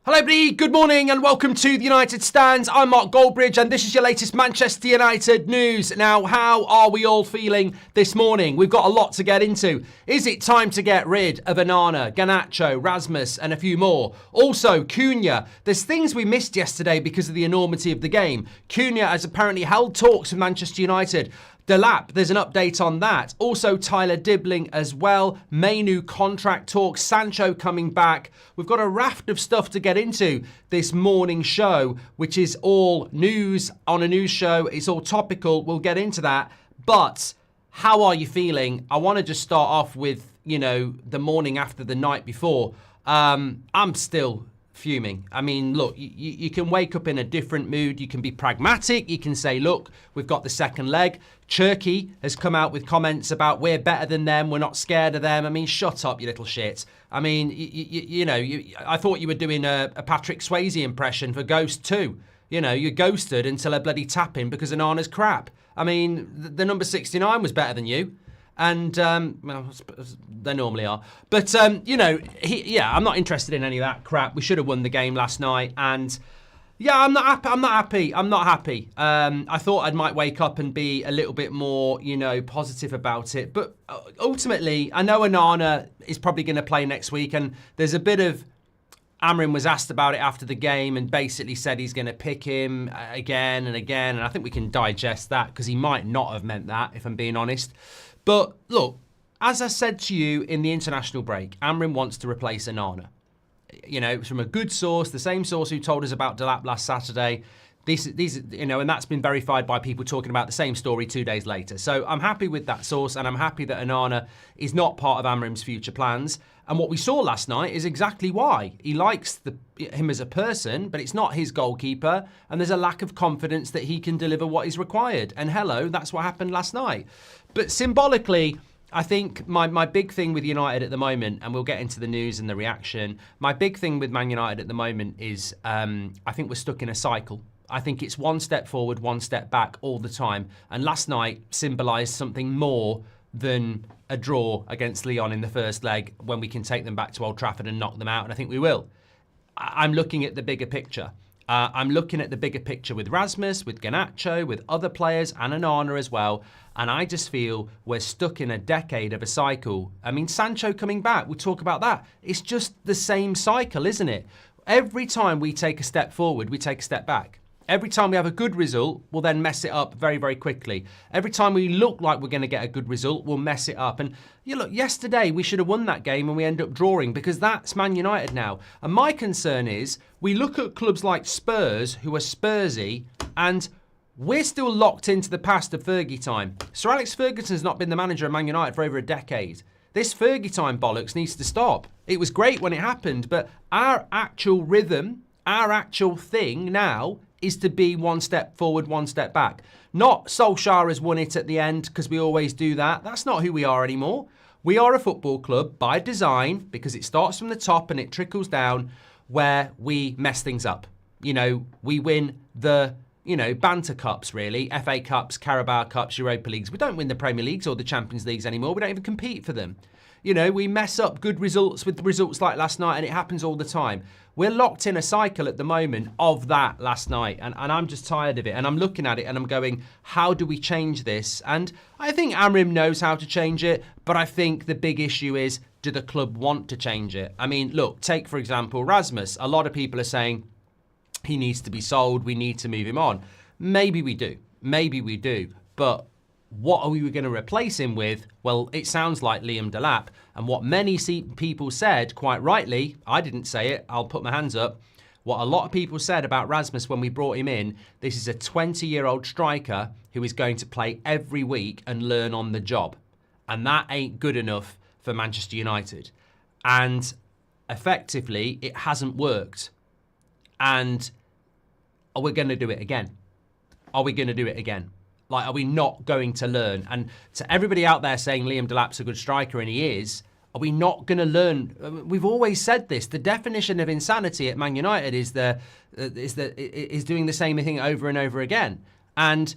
Hello everybody, good morning and welcome to the United Stands. I'm Mark Goldbridge and this is your latest Manchester United news. Now, how are we all feeling this morning? We've got a lot to get into. Is it time to get rid of Onana, Garnacho, Rasmus and a few more? Also, Cunha. There's things we missed yesterday because of the enormity of the game. Cunha has apparently held talks with Manchester United. Delap, there's an update on that. Also, Tyler Dibling as well. Mainoo contract talks. Sancho coming back. We've got a raft of stuff to get into this morning show, which is all news on a news show. It's all topical. We'll get into that. But how are you feeling? I want to just start off with, the morning after the night before. I'm still fuming. I mean, look, you can wake up in a different mood. You can be pragmatic. You can say, look, we've got the second leg. Turkey has come out with comments about we're better than them. We're not scared of them. I mean, shut up, you little shit. I mean, I thought you were doing a Patrick Swayze impression for Ghost 2. You ghosted until a bloody tapping because Onana's crap. I mean, the number 69 was better than you. And, well, they normally are. But, I'm not interested in any of that crap. We should have won the game last night. And, yeah, I'm not happy. I thought I might wake up and be a little bit more, positive about it. But ultimately, I know Onana is probably going to play next week. And there's a bit of... Amorim was asked about it after the game and basically said he's going to pick him again and again. And I think we can digest that because he might not have meant that, if I'm being honest. But look, as I said to you in the international break, Amorim wants to replace Onana. It was from a good source, the same source who told us about Delap last Saturday. And that's been verified by people talking about the same story 2 days later. So I'm happy with that source, and I'm happy that Onana is not part of Amorim's future plans. And what we saw last night is exactly why. He likes him as a person, but it's not his goalkeeper, and there's a lack of confidence that he can deliver what is required. And hello, that's what happened last night. But symbolically, I think my big thing with United at the moment, and we'll get into the news and the reaction, my big thing with Man United at the moment is I think we're stuck in a cycle. I think it's one step forward, one step back all the time. And last night symbolised something more than a draw against Lyon in the first leg when we can take them back to Old Trafford and knock them out, and I think we will. I'm looking at the bigger picture. I'm looking at the bigger picture with Rasmus, with Garnacho, with other players, and Onana as well. And I just feel we're stuck in a decade of a cycle. I mean, Sancho coming back, we'll talk about that. It's just the same cycle, isn't it? Every time we take a step forward, we take a step back. Every time we have a good result, we'll then mess it up very, very quickly. Every time we look like we're going to get a good result, we'll mess it up. And look, yesterday we should have won that game and we end up drawing because that's Man United now. And my concern is we look at clubs like Spurs, who are Spursy, and we're still locked into the past of Fergie time. Sir Alex Ferguson's not been the manager of Man United for over a decade. This Fergie time bollocks needs to stop. It was great when it happened, but our actual rhythm, our actual thing now is to be one step forward, one step back. Not Solskjaer has won it at the end because we always do that. That's not who we are anymore. We are a football club by design because it starts from the top and it trickles down where we mess things up. We win the, banter cups really, FA Cups, Carabao Cups, Europa Leagues. We don't win the Premier Leagues or the Champions Leagues anymore. We don't even compete for them. We mess up good results with results like last night and it happens all the time. We're locked in a cycle at the moment of that last night and I'm just tired of it. And I'm looking at it and I'm going, how do we change this? And I think Amorim knows how to change it, but I think the big issue is, do the club want to change it? I mean, look, take for example, Rasmus. A lot of people are saying he needs to be sold. We need to move him on. Maybe we do. But what are we going to replace him with? Well, it sounds like Liam Delap. And what many people said, quite rightly, I didn't say it, I'll put my hands up. What a lot of people said about Rasmus when we brought him in, this is a 20-year-old striker who is going to play every week and learn on the job. And that ain't good enough for Manchester United. And effectively, it hasn't worked. And are we going to do it again? Are we not going to learn? And to everybody out there saying Liam Delap's a good striker, and he is, are we not going to learn? We've always said this. The definition of insanity at Man United is doing the same thing over and over again. And,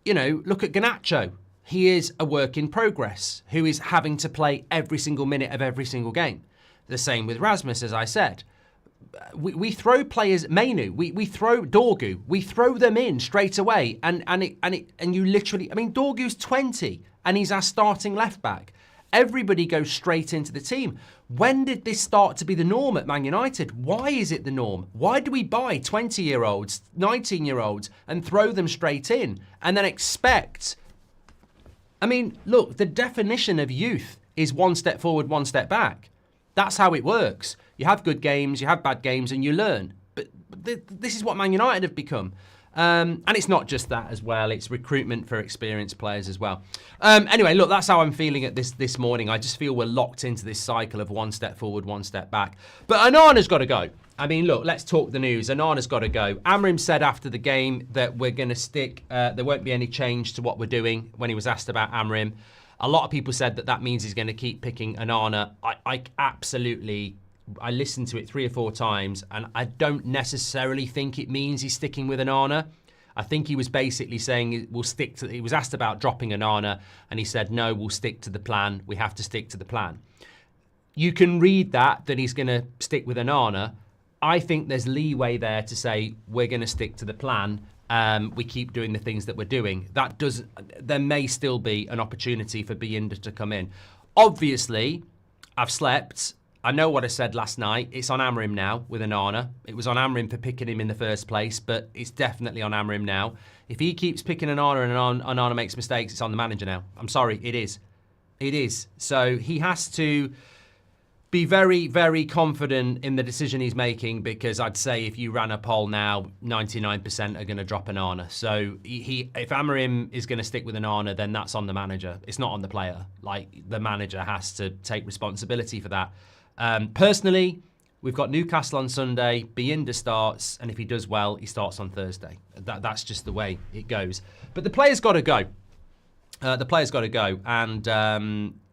look at Garnacho. He is a work in progress who is having to play every single minute of every single game. The same with Rasmus, as I said. we throw players, Mainoo, we throw Dorgu, we throw them in straight away, and you literally, I mean, Dorgu's 20 and he's our starting left back. Everybody goes straight into the team. When did this start to be the norm at Man United? Why is it the norm? Why do we buy 20-year-olds, 19-year-olds and throw them straight in and then expect? I mean, look, the definition of youth is one step forward, one step back. That's how it works. You have good games, you have bad games, and you learn. But this is what Man United have become. And it's not just that as well. It's recruitment for experienced players as well. Anyway, look, that's how I'm feeling at this morning. I just feel we're locked into this cycle of one step forward, one step back. But Onana's got to go. I mean, look, let's talk the news. Onana's got to go. Amorim said after the game that we're going to stick. There won't be any change to what we're doing when he was asked about Amorim. A lot of people said that means he's going to keep picking Onana. I listened to it 3 or 4 times, and I don't necessarily think it means he's sticking with Onana. I think he was basically saying we'll stick to. He was asked about dropping Onana, and he said, no, we'll stick to the plan. We have to stick to the plan. You can read that he's going to stick with Onana. I think there's leeway there to say we're going to stick to the plan. We keep doing the things that we're doing. There may still be an opportunity for Binder to come in. Obviously, I've slept. I know what I said last night. It's on Amorim now with Onana. It was on Amorim for picking him in the first place, but it's definitely on Amorim now. If he keeps picking Onana and Onana makes mistakes, it's on the manager now. I'm sorry, it is. It is. So he has to be very, very confident in the decision he's making, because I'd say if you ran a poll now, 99% are going to drop Onana. So if Amorim is going to stick with Onana, then that's on the manager. It's not on the player. Like, the manager has to take responsibility for that. Personally, we've got Newcastle on Sunday. Binder starts, and if he does well, he starts on Thursday. That's just the way it goes. But the player's got to go. The player's got to go, and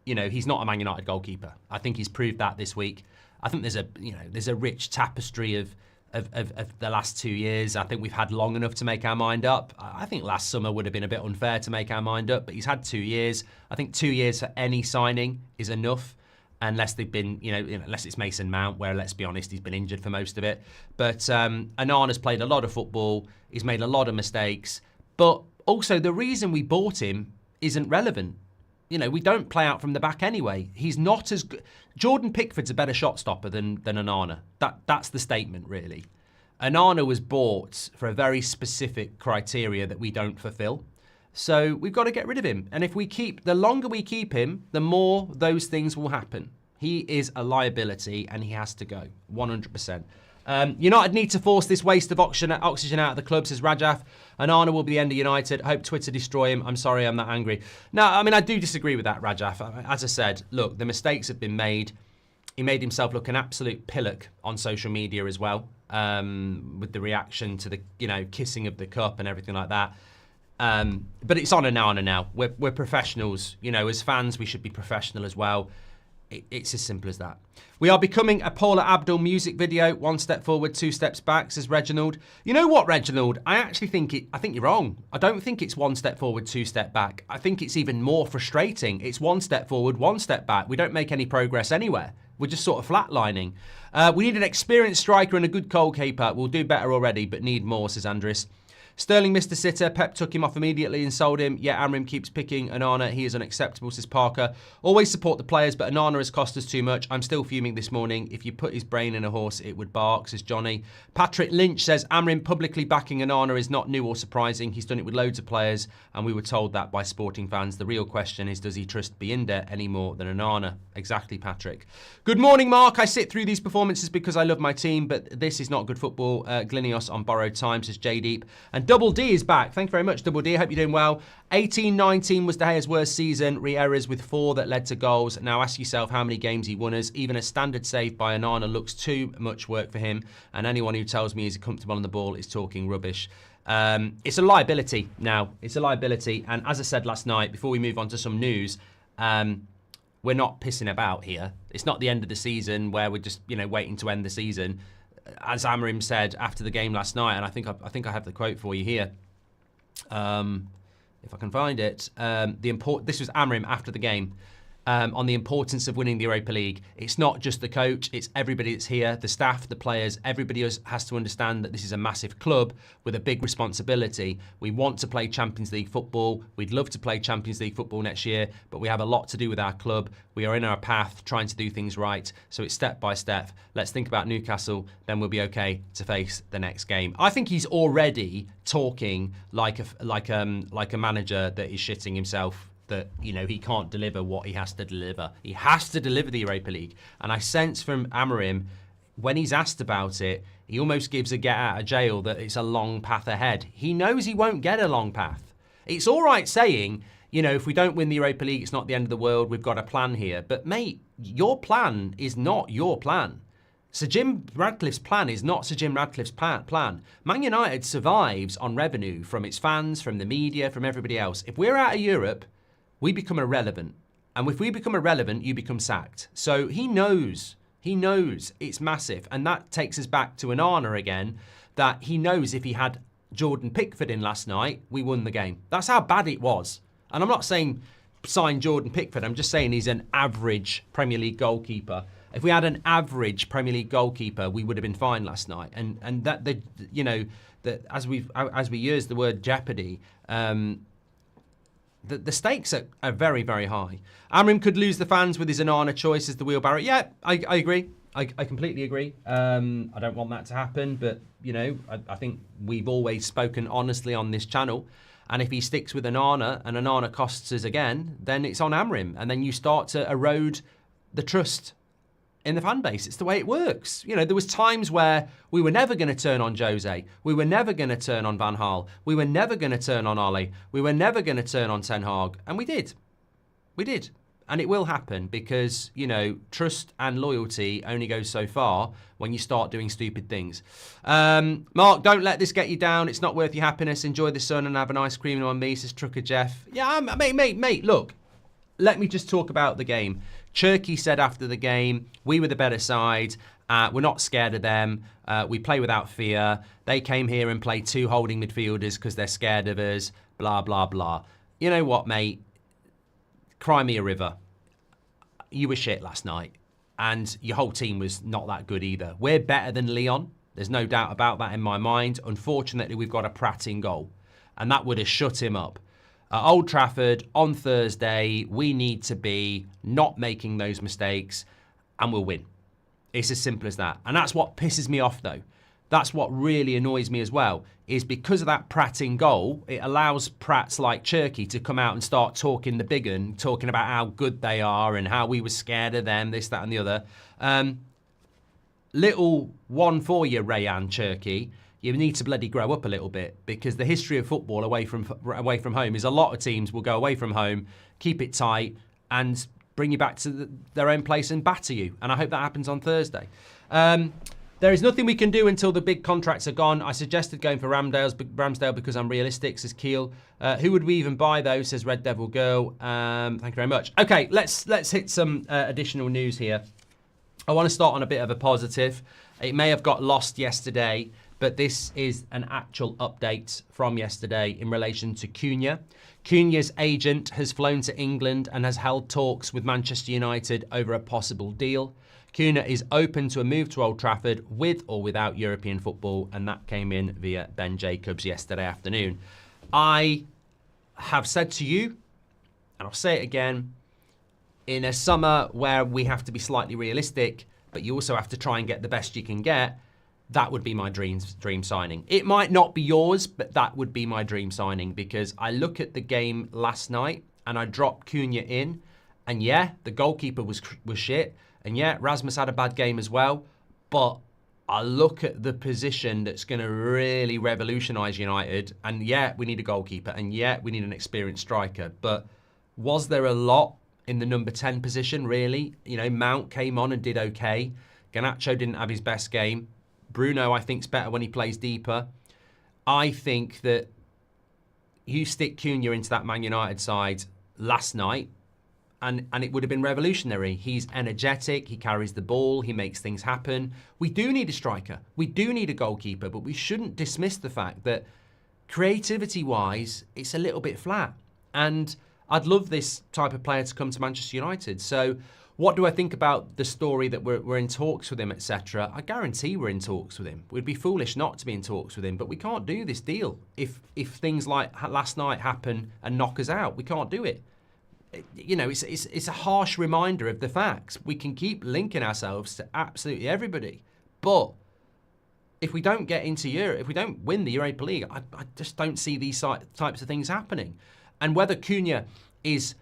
he's not a Man United goalkeeper. I think he's proved that this week. I think there's a rich tapestry of the last 2 years. I think we've had long enough to make our mind up. I think last summer would have been a bit unfair to make our mind up, but he's had 2 years. I think 2 years for any signing is enough. Unless they've been, unless it's Mason Mount, where, let's be honest, he's been injured for most of it. But Onana's played a lot of football. He's made a lot of mistakes. But also, the reason we bought him isn't relevant. We don't play out from the back anyway. He's not as good. Jordan Pickford's a better shot stopper than Onana. That's the statement, really. Onana was bought for a very specific criteria that we don't fulfill. So we've got to get rid of him. And if the longer we keep him, the more those things will happen. He is a liability and he has to go, 100%. United need to force this waste of oxygen out of the club, says Rajaf. Onana will be the end of United. Hope Twitter destroy him. I'm sorry, I'm that angry. No, I mean, I do disagree with that, Rajaf. As I said, look, the mistakes have been made. He made himself look an absolute pillock on social media as well, with the reaction to the, kissing of the cup and everything like that. But it's on a now. We're professionals. As fans, we should be professional as well. It's as simple as that. We are becoming a Paula Abdul music video. 1 step forward, 2 steps back, says Reginald. You know what, Reginald? I think you're wrong. I don't think it's 1 step forward, 2 step back. I think it's even more frustrating. It's 1 step forward, 1 step back. We don't make any progress anywhere. We're just sort of flatlining. We need an experienced striker and a good goalkeeper. We'll do better already, but need more, says Andres. Sterling missed a sitter. Pep took him off immediately and sold him. Yet Amorim keeps picking Onana. He is unacceptable, says Parker. Always support the players, but Onana has cost us too much. I'm still fuming this morning. If you put his brain in a horse, it would bark, says Johnny. Patrick Lynch says Amorim publicly backing Onana is not new or surprising. He's done it with loads of players, and we were told that by sporting fans. The real question is, does he trust Binder any more than Onana? Exactly, Patrick. Good morning, Mark. I sit through these performances because I love my team, but this is not good football. Glinios on borrowed time, says J-Deep. And Double D is back. Thank you very much, Double D. I hope you're doing well. 18-19 was De Gea's worst season. Re-errors with 4 that led to goals. Now ask yourself how many games he won us. Even a standard save by Onana looks too much work for him. And anyone who tells me he's comfortable on the ball is talking rubbish. It's a liability now. It's a liability. And as I said last night, before we move on to some news, we're not pissing about here. It's not the end of the season where we're just, waiting to end the season. As Amorim said after the game last night, and I think I have the quote for you here, if I can find it. This was Amorim after the game. on the importance of winning the Europa League. It's not just the coach, it's everybody that's here, the staff, the players, everybody has to understand that this is a massive club with a big responsibility. We want to play Champions League football. We'd love to play Champions League football next year, but we have a lot to do with our club. We are in our path trying to do things right. So it's step by step. Let's think about Newcastle, then we'll be okay to face the next game. I think he's already talking like a manager that is shitting himself, that, you know, he can't deliver what he has to deliver. He has to deliver the Europa League. And I sense from Amorim, when he's asked about it, he almost gives a get out of jail that it's a long path ahead. He knows he won't get a long path. It's all right saying, you know, if we don't win the Europa League, it's not the end of the world. We've got a plan here. But, mate, your plan is not your plan. Sir Jim Ratcliffe's plan is not Sir Jim Ratcliffe's plan. Man United survives on revenue from its fans, from the media, from everybody else. If we're out of Europe, we become irrelevant. And if we become irrelevant, you become sacked. So he knows it's massive. And that takes us back to Onana again, that he knows if he had Jordan Pickford in last night, we won the game. That's how bad it was. And I'm not saying sign Jordan Pickford. I'm just saying he's an average Premier League goalkeeper. If we had an average Premier League goalkeeper, we would have been fine last night. And that, the, you know, that as we use the word jeopardy, the stakes are very, very high. Amorim could lose the fans with his Onana choice as the wheelbarrow. Yeah, I agree. I completely agree. I don't want that to happen, but, you know, I think we've always spoken honestly on this channel. And if he sticks with Onana and Onana costs us again, then it's on Amorim. And then you start to erode the trust in the fan base. It's the way it works. You know, there was times where we were never going to turn on Jose. We were never going to turn on Van Gaal. We were never going to turn on Ole. We were never going to turn on Ten Hag. And we did. We did. And it will happen because, you know, trust and loyalty only goes so far when you start doing stupid things. Mark, don't let this get you down. It's not worth your happiness. Enjoy the sun and have an ice cream on me, says Trucker Jeff. Yeah, mate, look. Let me just talk about the game. Cherky said after the game, we were the better side. We're not scared of them. We play without fear. They came here and played two holding midfielders because they're scared of us. Blah, blah, blah. You know what, mate? Cry me a river. You were shit last night. And your whole team was not that good either. We're better than Lyon. There's no doubt about that in my mind. Unfortunately, we've got a Pratt in goal. And that would have shut him up. At Old Trafford on Thursday, we need to be not making those mistakes and we'll win. It's as simple as that. And that's what pisses me off, though. That's what really annoys me as well, is because of that Pratt in goal, it allows Pratts like Cherky to come out and start talking the big un, talking about how good they are and how we were scared of them, this, that and the other. Little one for you, Rayan Cherky. You need to bloody grow up a little bit, because the history of football away from home is a lot of teams will go away from home, keep it tight, and bring you back to their own place and batter you. And I hope that happens on Thursday. There is nothing we can do until the big contracts are gone. I suggested going for Ramsdale because I'm realistic, says Keel. Who would we even buy, though, says Red Devil Girl. Thank you very much. Okay, let's hit some additional news here. I want to start on a bit of a positive. It may have got lost yesterday, but this is an actual update from yesterday in relation to Cunha. Cunha's agent has flown to England and has held talks with Manchester United over a possible deal. Cunha is open to a move to Old Trafford with or without European football, and that came in via Ben Jacobs yesterday afternoon. I have said to you, and I'll say it again, in a summer where we have to be slightly realistic, but you also have to try and get the best you can get, that would be my dream signing. It might not be yours, but that would be my dream signing, because I look at the game last night and I dropped Cunha in, and yeah, the goalkeeper was shit, and yeah, Rasmus had a bad game as well, but I look at the position that's going to really revolutionise United, and yeah, we need a goalkeeper, and yeah, we need an experienced striker, but was there a lot in the number 10 position, really? You know, Mount came on and did okay. Garnacho didn't have his best game. Bruno, I think, is better when he plays deeper. I think that you stick Cunha into that Man United side last night, and it would have been revolutionary. He's energetic, he carries the ball, he makes things happen. We do need a striker, we do need a goalkeeper, but we shouldn't dismiss the fact that creativity-wise, it's a little bit flat. And I'd love this type of player to come to Manchester United. So what do I think about the story that we're in talks with him, etc.? I guarantee we're in talks with him. We'd be foolish not to be in talks with him, but we can't do this deal. If things like last night happen and knock us out, we can't do it. You know, it's a harsh reminder of the facts. We can keep linking ourselves to absolutely everybody, but if we don't get into Europe, if we don't win the Europa League, I just don't see these types of things happening. And whether Cunha is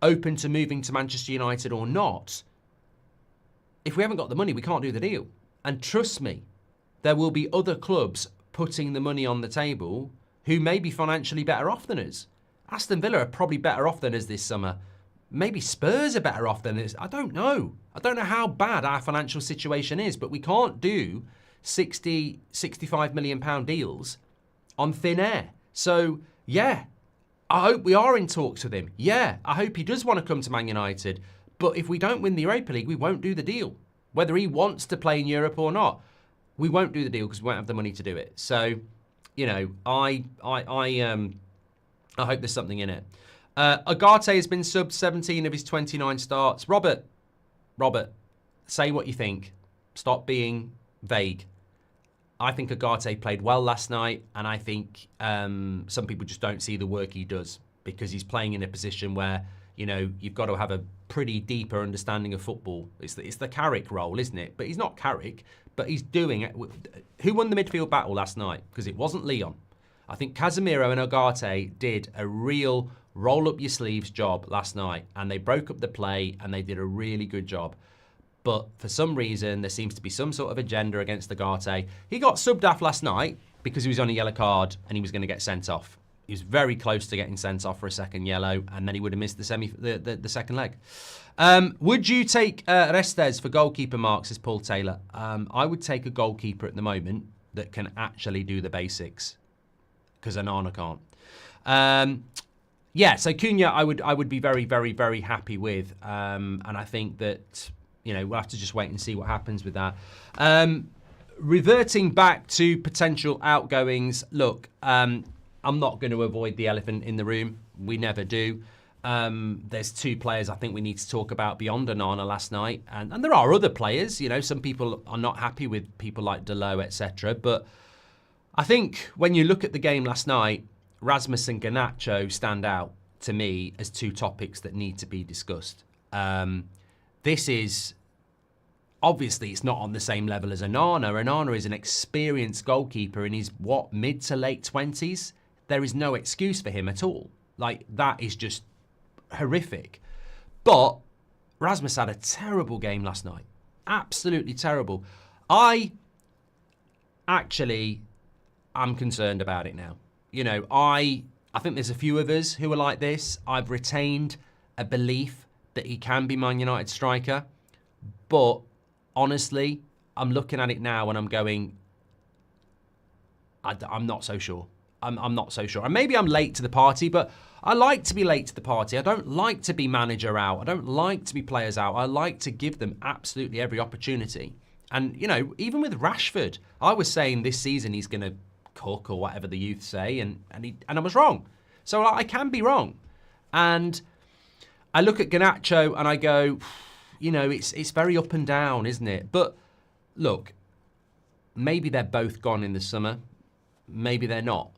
open to moving to Manchester United or not, if we haven't got the money, we can't do the deal. And trust me, there will be other clubs putting the money on the table who may be financially better off than us. Aston Villa are probably better off than us this summer. Maybe Spurs are better off than us. I don't know. I don't know how bad our financial situation is, but we can't do 60, 65 million pound deals on thin air. So, yeah, I hope we are in talks with him. Yeah, I hope he does want to come to Man United. But if we don't win the Europa League, we won't do the deal. Whether he wants to play in Europe or not, we won't do the deal because we won't have the money to do it. So, you know, I hope there's something in it. Agate has been subbed 17 of his 29 starts. Robert, say what you think. Stop being vague. I think Agate played well last night, and I think some people just don't see the work he does because he's playing in a position where, you know, you've got to have a pretty deeper understanding of football. It's the Carrick role, isn't it? But he's not Carrick, but he's doing it. Who won the midfield battle last night? Because it wasn't Leon. I think Casemiro and Agate did a real roll-up-your-sleeves job last night, and they broke up the play, and they did a really good job. But for some reason, there seems to be some sort of agenda against Agate. He got subbed off last night because he was on a yellow card, and he was going to get sent off. He was very close to getting sent off for a second yellow, and then he would have missed the second leg. Would you take Restes for goalkeeper marks, says Paul Taylor? I would take a goalkeeper at the moment that can actually do the basics, because Onana can't. Yeah, so Cunha, I would be very, very, very happy with, and I think that, you know, we'll have to just wait and see what happens with that. Reverting back to potential outgoings, look, I'm not going to avoid the elephant in the room. We never do. There's two players I think we need to talk about beyond Onana last night, and there are other players. You know, some people are not happy with people like Delo, etc. But I think when you look at the game last night, Rasmus and Garnacho stand out to me as two topics that need to be discussed. This is, obviously, it's not on the same level as Onana. Onana is an experienced goalkeeper in his, mid to late 20s. There is no excuse for him at all. Like, that is just horrific. But Rasmus had a terrible game last night. Absolutely terrible. I'm concerned about it now. You know, I think there's a few of us who are like this. I've retained a belief that he can be Man United striker. But honestly, I'm looking at it now and I'm going, I'm not so sure. I'm not so sure. And maybe I'm late to the party, but I like to be late to the party. I don't like to be manager out. I don't like to be players out. I like to give them absolutely every opportunity. And, you know, even with Rashford, I was saying this season he's going to cook or whatever the youth say, and I was wrong. So I can be wrong. And I look at Garnacho and I go, you know, it's very up and down, isn't it? But look, maybe they're both gone in the summer. Maybe they're not.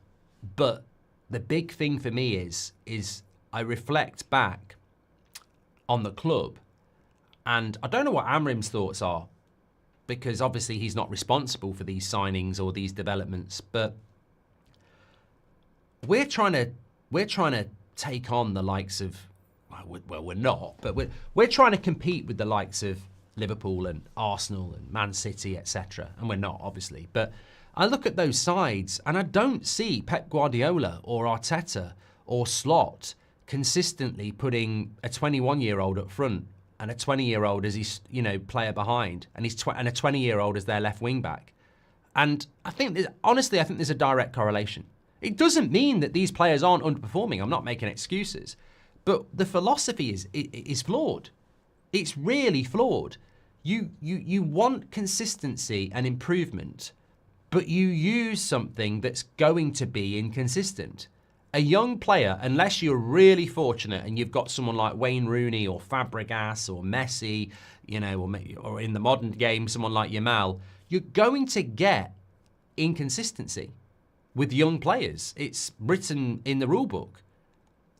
But the big thing for me is I reflect back on the club, and I don't know what Amorim's thoughts are, because obviously he's not responsible for these signings or these developments. But we're trying to take on the likes of, well, we're not, but we're trying to compete with the likes of Liverpool and Arsenal and Man City, etc. And we're not, obviously. But I look at those sides and I don't see Pep Guardiola or Arteta or Slot consistently putting a 21-year-old up front and a 20-year-old as his, you know, player behind, and a 20-year-old as their left wing back. And I think, honestly, I think there's a direct correlation. It doesn't mean that these players aren't underperforming. I'm not making excuses. But the philosophy is flawed. It's really flawed. You want consistency and improvement, but you use something that's going to be inconsistent. a young player, unless you're really fortunate and you've got someone like Wayne Rooney or Fabregas or Messi, or in the modern game, someone like Yamal, you're going to get inconsistency with young players. It's written in the rule book.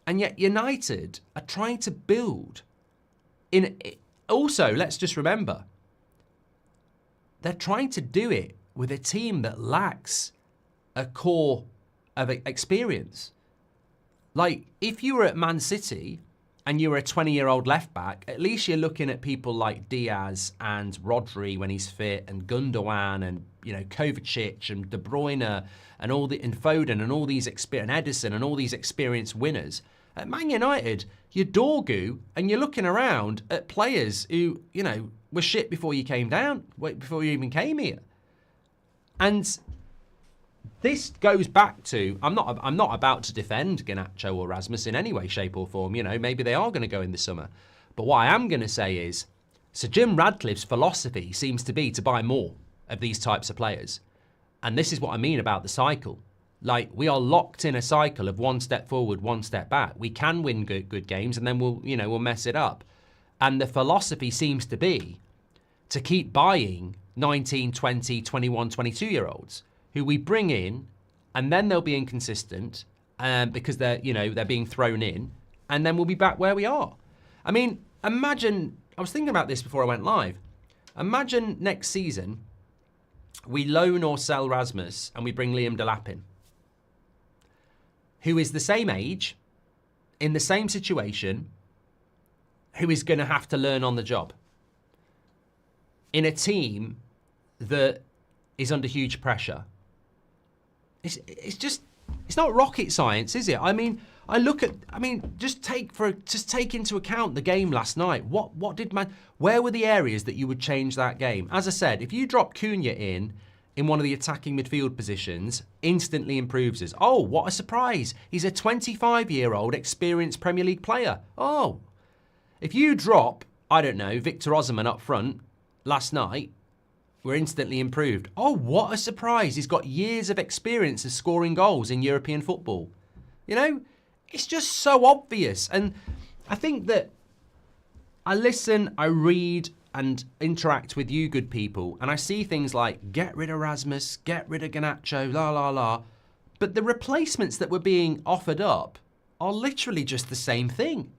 And yet United are trying to build also, let's just remember, they're trying to do it with a team that lacks a core of experience. Like, if you were at Man City and you were a 20-year-old left-back, at least you're looking at people like Diaz and Rodri when he's fit, and Gundogan and, Kovacic and De Bruyne and Foden and all these and Edison and all these experienced winners. At Man United, you're Dorgu and you're looking around at players who, were shit before you came down, before you even came here. And this goes back to, I'm not about to defend Garnacho or Rasmus in any way, shape or form. Maybe they are going to go in the summer. But what I am going to say is, Sir Jim Radcliffe's philosophy seems to be to buy more of these types of players. And this is what I mean about the cycle. Like, we are locked in a cycle of one step forward, one step back. We can win good games and then we'll mess it up. And the philosophy seems to be to keep buying 19, 20, 21, 22-year-olds who we bring in, and then they'll be inconsistent because they're being thrown in, and then we'll be back where we are. I mean, imagine, I was thinking about this before I went live. Imagine next season we loan or sell Rasmus and we bring Liam Delap in, who is the same age, in the same situation, who is going to have to learn on the job in a team that is under huge pressure. It's not rocket science, is it? I mean, just take into account the game last night. Where were the areas that you would change that game? As I said, if you drop Cunha in one of the attacking midfield positions, instantly improves us. Oh, what a surprise. He's a 25-year-old experienced Premier League player. Oh, if you drop, I don't know, Victor Osimhen up front last night, we're instantly improved. Oh, what a surprise. He's got years of experience of scoring goals in European football. It's just so obvious. And I think that I listen, I read and interact with you good people, and I see things like, get rid of Rasmus, get rid of Garnacho, la, la, la. But the replacements that were being offered up are literally just the same thing.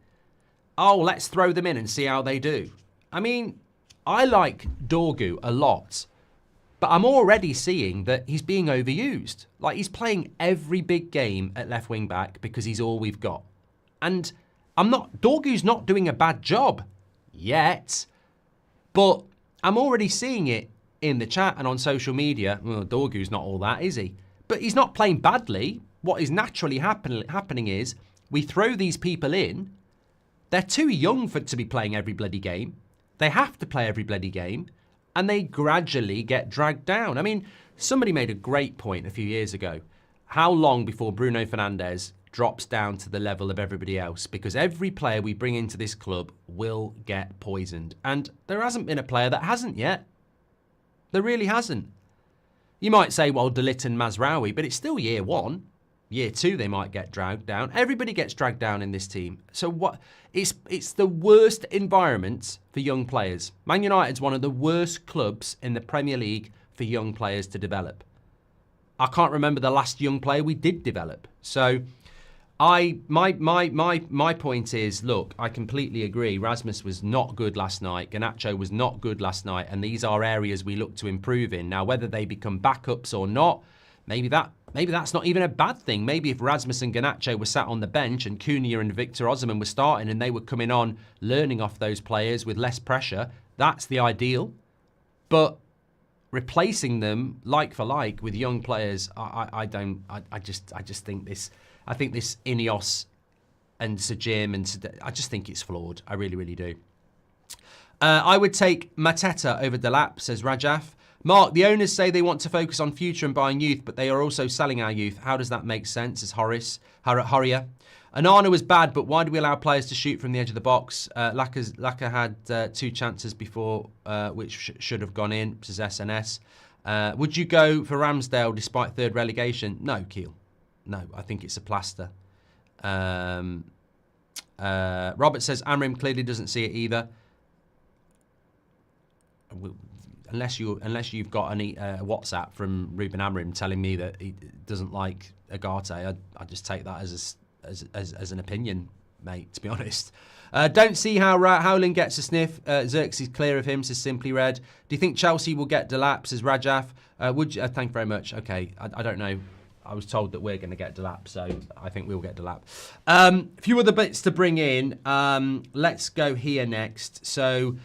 Oh, let's throw them in and see how they do. I mean, I like Dorgu a lot, but I'm already seeing that he's being overused. Like, he's playing every big game at left wing back because he's all we've got. And Dorgu's not doing a bad job yet, but I'm already seeing it in the chat and on social media. Well, Dorgu's not all that, is he? But he's not playing badly. What is naturally happening is we throw these people in. They're too young to be playing every bloody game. They have to play every bloody game, and they gradually get dragged down. I mean, somebody made a great point a few years ago. How long before Bruno Fernandes drops down to the level of everybody else? Because every player we bring into this club will get poisoned. And there hasn't been a player that hasn't yet. There really hasn't. You might say, well, De Ligt and Mazraoui, but it's still year one. Year two, they might get dragged down. Everybody gets dragged down in this team. So what? It's the worst environment for young players. Man United's one of the worst clubs in the Premier League for young players to develop. I can't remember the last young player we did develop. So my point is, look, I completely agree. Rasmus was not good last night. Garnacho was not good last night. And these are areas we look to improve in. Now, whether they become backups or not, maybe that's not even a bad thing. Maybe if Rasmus and Garnacho were sat on the bench and Cunha and Victor Osimhen were starting and they were coming on, learning off those players with less pressure, that's the ideal. But replacing them like for like with young players, I just think this. I think this Ineos and Sir Jim I just think it's flawed. I really, really do. I would take Mateta over Delap, says Rajaf. Mark, the owners say they want to focus on future and buying youth, but they are also selling our youth. How does that make sense? Is Horia. Onana was bad, but why do we allow players to shoot from the edge of the box? Laka had 2 chances before, which should have gone in, says SNS. Would you go for Ramsdale despite third relegation? No, Keel. No, I think it's a plaster. Robert says Amorim clearly doesn't see it either. Unless you've got any WhatsApp from Ruben Amorim telling me that he doesn't like Agate, I just take that as an opinion, mate. To be honest, don't see how Hojlund gets a sniff. Xerxes clear of him, says Simply Red. Do you think Chelsea will get Delap? Says Rajaf. Would you, thank you very much. Okay, I don't know. I was told that we're going to get Delap, so I think we'll get Delap. A few other bits to bring in. Let's go here next. So,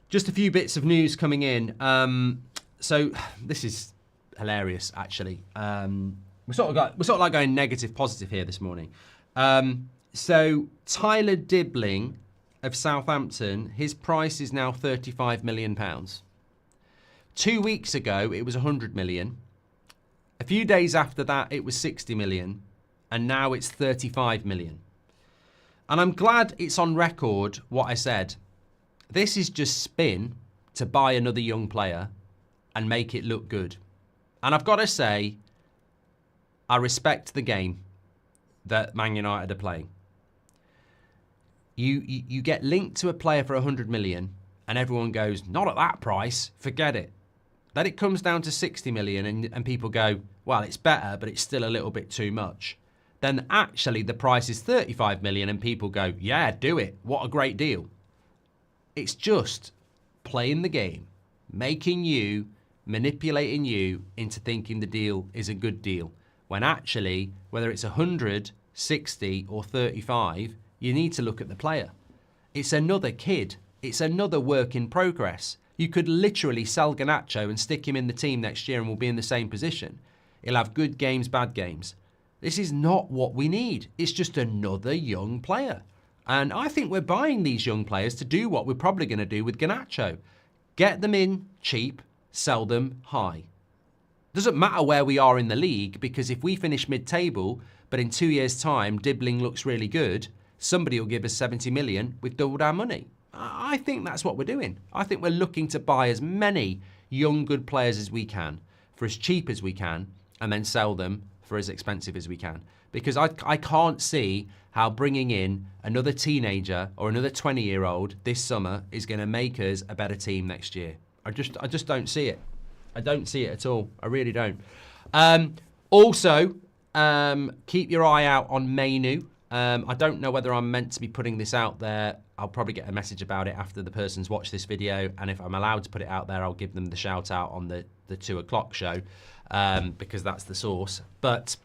just a few bits of news coming in. So this is hilarious, actually. We're sort of like going negative, positive here this morning. So Tyler Dibling of Southampton, his price is now £35 million. 2 weeks ago, it was 100 million. A few days after that, it was 60 million. And now it's 35 million. And I'm glad it's on record what I said. This is just spin to buy another young player and make it look good. And I've got to say, I respect the game that Man United are playing. You get linked to a player for 100 million and everyone goes, not at that price, forget it. Then it comes down to 60 million and people go, well, it's better, but it's still a little bit too much. Then actually the price is 35 million and people go, yeah, do it. What a great deal. It's just playing the game, manipulating you into thinking the deal is a good deal. When actually, whether it's 100, 60 or 35, you need to look at the player. It's another kid. It's another work in progress. You could literally sell Garnacho and stick him in the team next year and we'll be in the same position. He'll have good games, bad games. This is not what we need. It's just another young player. And I think we're buying these young players to do what we're probably going to do with Garnacho. Get them in cheap, sell them high. Doesn't matter where we are in the league, because if we finish mid-table, but in 2 years' time, Dibling looks really good, somebody will give us 70 million, we've doubled our money. I think that's what we're doing. I think we're looking to buy as many young, good players as we can, for as cheap as we can, and then sell them for as expensive as we can. Because I can't see how bringing in another teenager or another 20-year-old this summer is going to make us a better team next year. I just don't see it. I don't see it at all. I really don't. Also, keep your eye out on Mainoo. I don't know whether I'm meant to be putting this out there. I'll probably get a message about it after the person's watched this video. And if I'm allowed to put it out there, I'll give them the shout out on the 2 o'clock show, because that's the source. But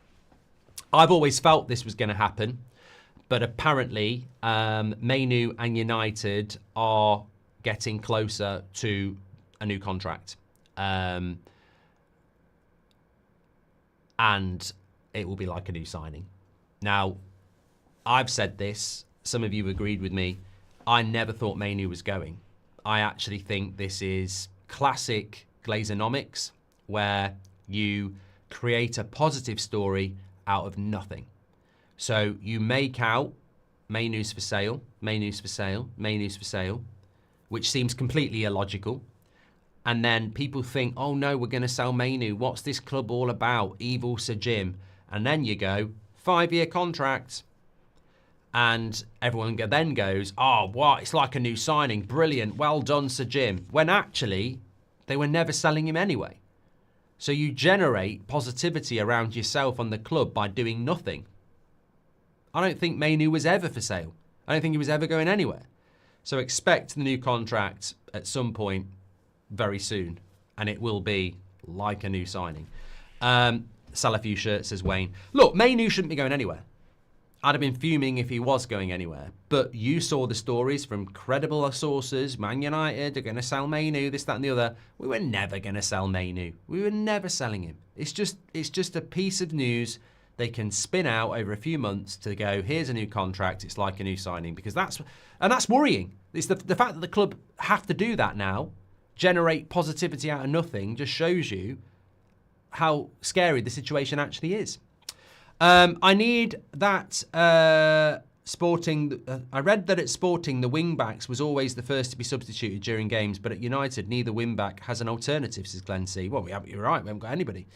I've always felt this was going to happen. But apparently, Mainoo and United are getting closer to a new contract. And it will be like a new signing. Now, I've said this. Some of you agreed with me. I never thought Mainoo was going. I actually think this is classic Glazonomics, where you create a positive story out of nothing. So you make out Mainoo's for sale, Mainoo's for sale, Mainoo's for sale, which seems completely illogical. And then people think, oh no, we're going to sell Mainoo. What's this club all about? Evil Sir Jim. And then you go, 5-year contract. And everyone then goes, oh, what? It's like a new signing. Brilliant. Well done, Sir Jim. When actually, they were never selling him anyway. So you generate positivity around yourself on the club by doing nothing. I don't think Mainoo was ever for sale. I don't think he was ever going anywhere. So expect the new contract at some point very soon. And it will be like a new signing. Sell a few shirts, says Wayne. Look, Mainoo shouldn't be going anywhere. I'd have been fuming if he was going anywhere. But you saw the stories from credible sources. Man United are going to sell Mainoo, this, that and the other. We were never going to sell Mainoo. We were never selling him. It's just a piece of news they can spin out over a few months to go, here's a new contract. It's like a new signing. Because that's worrying. It's the fact that the club have to do that now, generate positivity out of nothing, just shows you how scary the situation actually is. I need that Sporting. I read that at Sporting, the wing-backs was always the first to be substituted during games, but at United, neither wing-back has an alternative, says Glenn C. Well, you're right, we haven't got anybody.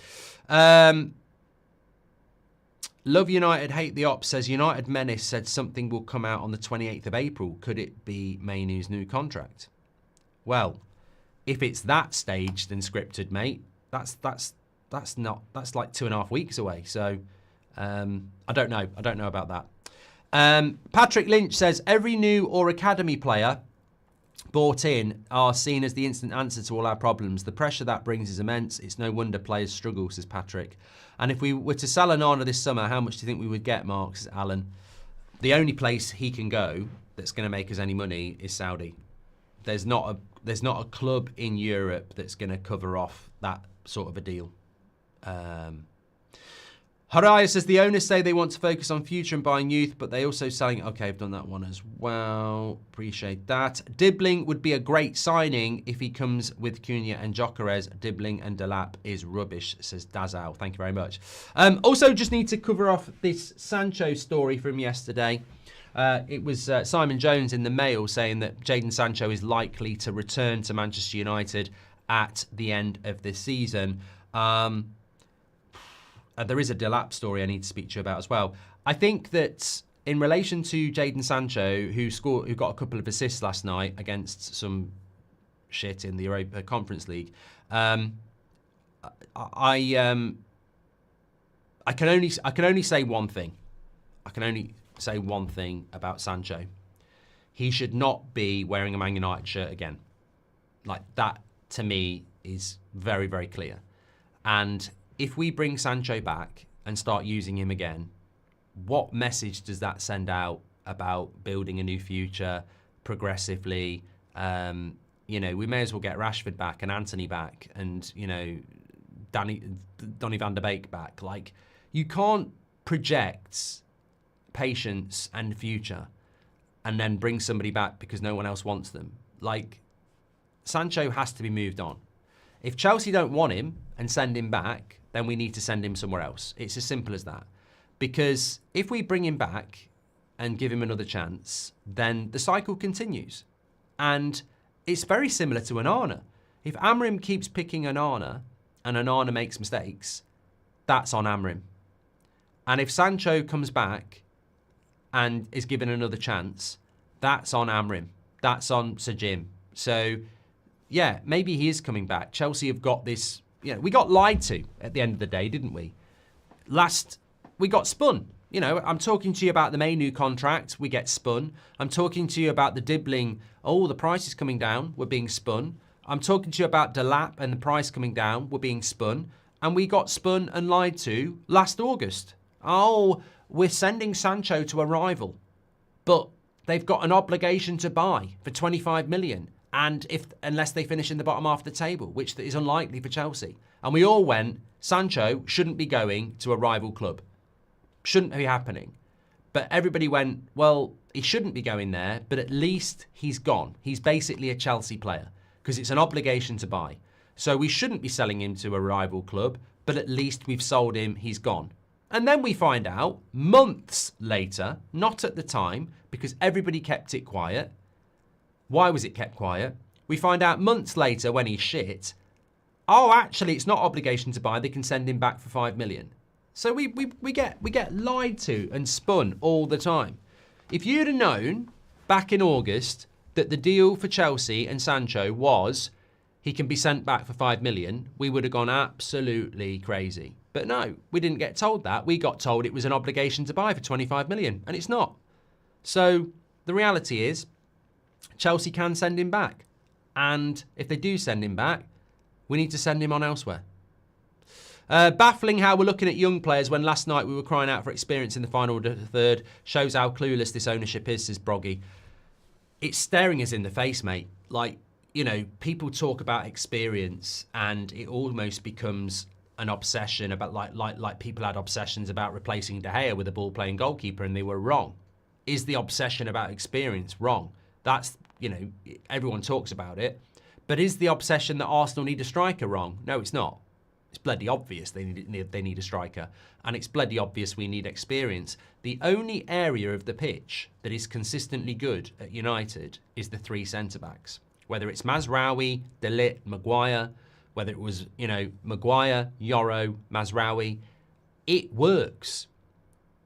Love United, hate the ops says United Menace said something will come out on the 28th of April. Could it be Mainoo's new contract? Well, if it's that staged and scripted, mate, that's like 2.5 weeks away. So I don't know. I don't know about that. Patrick Lynch says every new or academy player bought in are seen as the instant answer to all our problems. The pressure that brings is immense. It's no wonder players struggle, says Patrick. And if we were to sell Onana this summer, how much do you think we would get, Mark, says Alan? The only place he can go that's going to make us any money is Saudi. There's not a club in Europe that's going to cover off that sort of a deal. Haraya says the owners say they want to focus on future and buying youth, but they also selling. Okay, I've done that one as well. Appreciate that. Dibling would be a great signing if he comes with Cunha and Gyökeres. Dibling and Delap is rubbish, says Dazal. Thank you very much. Also, just need to cover off this Sancho story from yesterday. It was Simon Jones in the Mail saying that Jadon Sancho is likely to return to Manchester United at the end of this season. There is a Delap story I need to speak to you about as well. I think that in relation to Jadon Sancho, who got a couple of assists last night against some shit in the Europa Conference League, I can only say one thing. I can only say one thing about Sancho. He should not be wearing a Man United shirt again. Like, that to me is very, very clear. And if we bring Sancho back and start using him again, what message does that send out about building a new future progressively? We may as well get Rashford back and Anthony back and, Donny van der Beek back. Like, you can't project patience and future and then bring somebody back because no one else wants them. Like, Sancho has to be moved on. If Chelsea don't want him and send him back, then we need to send him somewhere else. It's as simple as that. Because if we bring him back and give him another chance, then the cycle continues. And it's very similar to Onana. If Amorim keeps picking Onana and Onana makes mistakes, that's on Amorim. And if Sancho comes back and is given another chance, that's on Amorim. That's on Sir Jim. So, yeah, maybe he is coming back. Chelsea have got this. We got lied to at the end of the day, didn't we? We got spun. I'm talking to you about the Mainoo contract. We get spun. I'm talking to you about the Dibling. Oh, the price is coming down. We're being spun. I'm talking to you about Delap and the price coming down. We're being spun. And we got spun and lied to last August. Oh, we're sending Sancho to a rival. But they've got an obligation to buy for 25 million. And unless they finish in the bottom half of the table, which is unlikely for Chelsea. And we all went, Sancho shouldn't be going to a rival club. Shouldn't be happening. But everybody went, well, he shouldn't be going there, but at least he's gone. He's basically a Chelsea player because it's an obligation to buy. So we shouldn't be selling him to a rival club, but at least we've sold him, he's gone. And then we find out months later, not at the time, because everybody kept it quiet. Why was it kept quiet? We find out months later when he's shit. Oh, actually, it's not obligation to buy. They can send him back for 5 million. So we get lied to and spun all the time. If you'd have known back in August that the deal for Chelsea and Sancho was he can be sent back for 5 million, we would have gone absolutely crazy. But no, we didn't get told that. We got told it was an obligation to buy for 25 million, and it's not. So the reality is, Chelsea can send him back. And if they do send him back, we need to send him on elsewhere. Baffling how we're looking at young players when last night we were crying out for experience in the final third. Shows how clueless this ownership is, says Broggy. It's staring us in the face, mate. Like, people talk about experience and it almost becomes an obsession about like people had obsessions about replacing De Gea with a ball-playing goalkeeper and they were wrong. Is the obsession about experience wrong? That's, everyone talks about it. But is the obsession that Arsenal need a striker wrong? No, it's not. It's bloody obvious they need a striker. And it's bloody obvious we need experience. The only area of the pitch that is consistently good at United is the 3 centre-backs. Whether it's Mazraoui, De Ligt, Maguire, whether it was, Maguire, Yoro, Mazraoui, it works.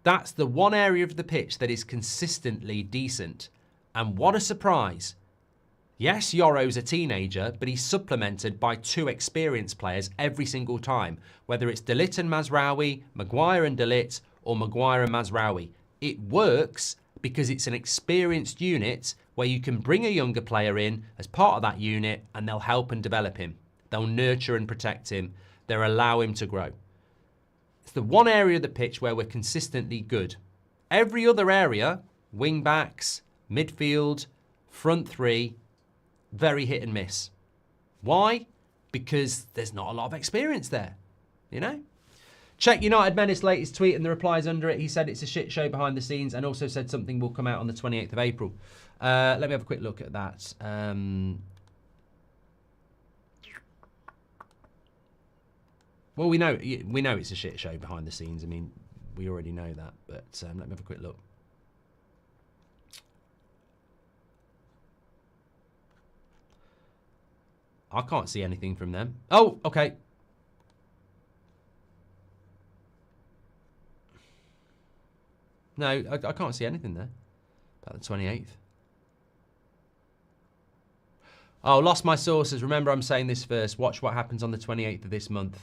That's the one area of the pitch that is consistently decent. And what a surprise. Yes, Yoro's a teenager, but he's supplemented by 2 experienced players every single time, whether it's De Ligt and Mazraoui, Maguire and De Ligt, or Maguire and Mazraoui. It works because it's an experienced unit where you can bring a younger player in as part of that unit and they'll help and develop him. They'll nurture and protect him. They'll allow him to grow. It's the one area of the pitch where we're consistently good. Every other area, wing backs, midfield, front 3, very hit and miss. Why? Because there's not a lot of experience there, you know? Check United Menace latest tweet and the replies under it. He said it's a shit show behind the scenes and also said something will come out on the 28th of April. Let me have a quick look at that. Well, we know it's a shit show behind the scenes. I mean, we already know that, but let me have a quick look. I can't see anything from them. Oh, okay. No, I can't see anything there about the 28th. Oh, lost my sources. Remember, I'm saying this first. Watch what happens on the 28th of this month.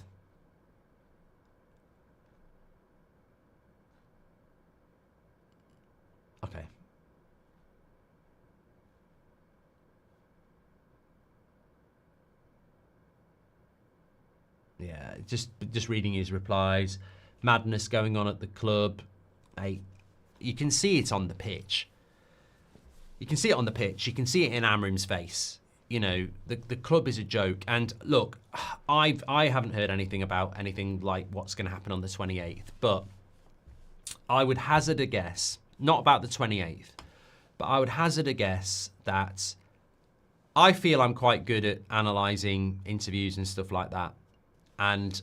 Okay. Yeah, just reading his replies. Madness going on at the club. Hey, you can see it on the pitch. You can see it on the pitch. You can see it in Amorim's face. You know, the club is a joke. And look, I haven't heard anything about anything like what's going to happen on the 28th. But I would hazard a guess, not about the 28th, but I would hazard a guess that I feel I'm quite good at analysing interviews and stuff like that. And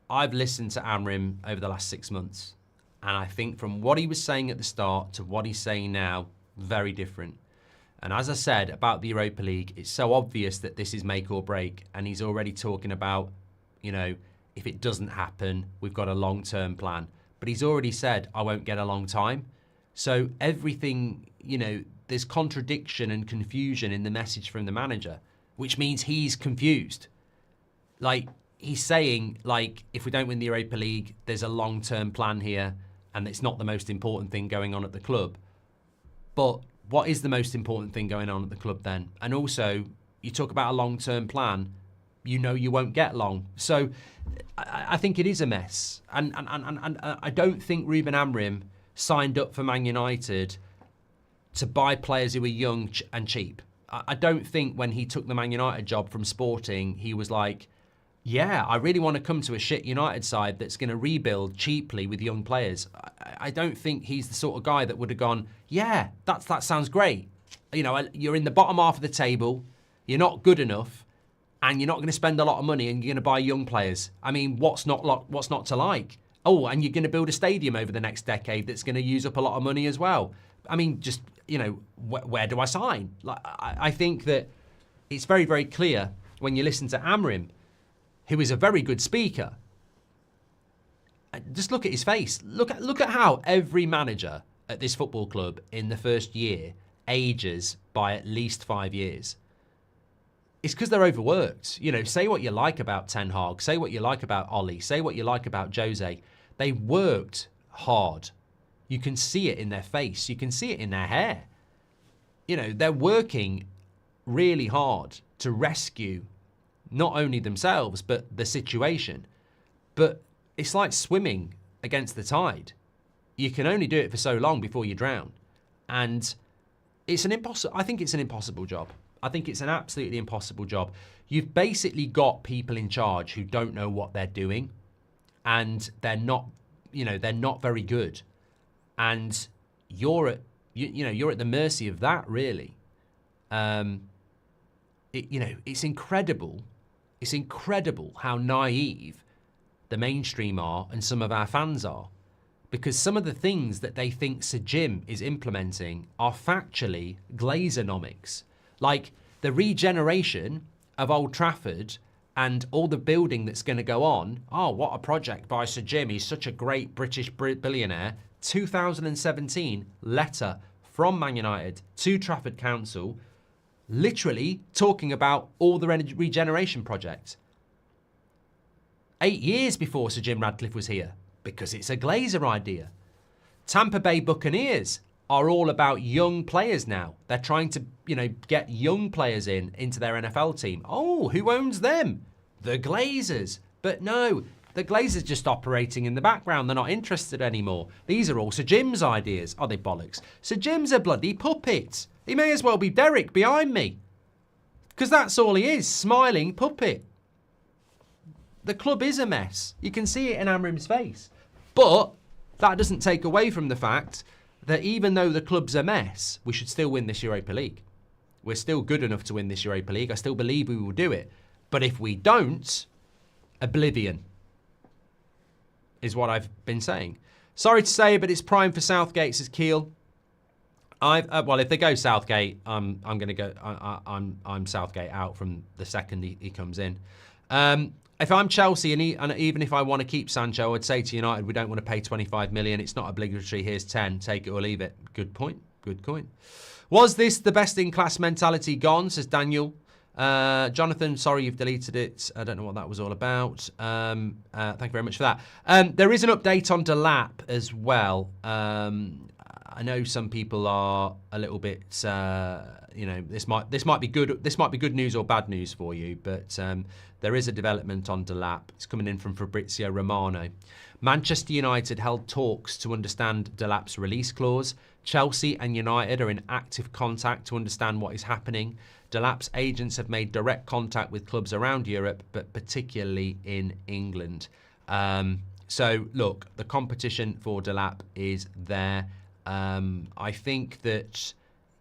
I've listened to Amorim over the last 6 months. And I think from what he was saying at the start to what he's saying now, very different. And as I said about the Europa League, it's so obvious that this is make or break. And he's already talking about, you know, if it doesn't happen, we've got a long-term plan. But he's already said, I won't get a long time. So everything, you know, there's contradiction and confusion in the message from the manager, which means he's confused. Like, he's saying, like, if we don't win the Europa League, there's a long-term plan here, and it's not the most important thing going on at the club. But what is the most important thing going on at the club then? And also, you talk about a long-term plan, you know you won't get long. So I think it is a mess. And I don't think Ruben Amorim signed up for Man United to buy players who were young and cheap. I don't think when he took the Man United job from Sporting, he was like, yeah, I really want to come to a shit United side that's going to rebuild cheaply with young players. I don't think he's the sort of guy that would have gone, yeah, that sounds great. You know, you're in the bottom half of the table, you're not good enough, and you're not going to spend a lot of money and you're going to buy young players. I mean, what's not to like? Oh, and you're going to build a stadium over the next decade that's going to use up a lot of money as well. I mean, just, you know, where do I sign? Like, I think that it's very, very clear when you listen to Amorim, who is a very good speaker. Just look at his face. Look at how every manager at this football club in the first year ages by at least 5 years. It's because they're overworked. You know, say what you like about Ten Hag, say what you like about Ollie, say what you like about Jose. They worked hard. You can see it in their face. You can see it in their hair. You know, they're working really hard to rescue not only themselves, but the situation. But it's like swimming against the tide. You can only do it for so long before you drown. And it's I think it's an impossible job. I think it's an absolutely impossible job. You've basically got people in charge who don't know what they're doing, and they're not, you know, they're not very good. And you're at the mercy of that, really. It's incredible. It's incredible how naive the mainstream are and some of our fans are. Because some of the things that they think Sir Jim is implementing are factually Glazeronomics. Like the regeneration of Old Trafford and all the building that's going to go on. Oh, what a project by Sir Jim. He's such a great British billionaire. 2017 letter from Man United to Trafford Council, literally talking about all the regeneration projects. 8 years before Sir Jim Radcliffe was here, because it's a Glazer idea. Tampa Bay Buccaneers are all about young players now. They're trying to, get young players into their NFL team. Oh, who owns them? The Glazers. But no, the Glazers just operating in the background. They're not interested anymore. These are all Sir Jim's ideas. Are they bollocks? Sir Jim's a bloody puppet. He may as well be Derek behind me. Because that's all he is, smiling puppet. The club is a mess. You can see it in Amorim's face. But that doesn't take away from the fact that even though the club's a mess, we should still win this Europa League. We're still good enough to win this Europa League. I still believe we will do it. But if we don't, oblivion is what I've been saying. Sorry to say, but it's prime for Southgate, says Keel. Well, if they go Southgate, I'm going to go. I'm Southgate out from the second he comes in. If I'm Chelsea and even if I want to keep Sancho, I'd say to United, we don't want to pay 25 million. It's not obligatory. Here's 10. Take it or leave it. Good point. Good coin. Was this the best-in-class mentality gone, says Daniel. Jonathan, sorry you've deleted it. I don't know what that was all about. Thank you very much for that. There is an update on Delap as well. I know some people are a little bit, this might be good. This might be good news or bad news for you, but there is a development on Delap. It's coming in from Fabrizio Romano. Manchester United held talks to understand Delap's release clause. Chelsea and United are in active contact to understand what is happening. Delap's agents have made direct contact with clubs around Europe, but particularly in England. So, look, the competition for Delap is there. I think that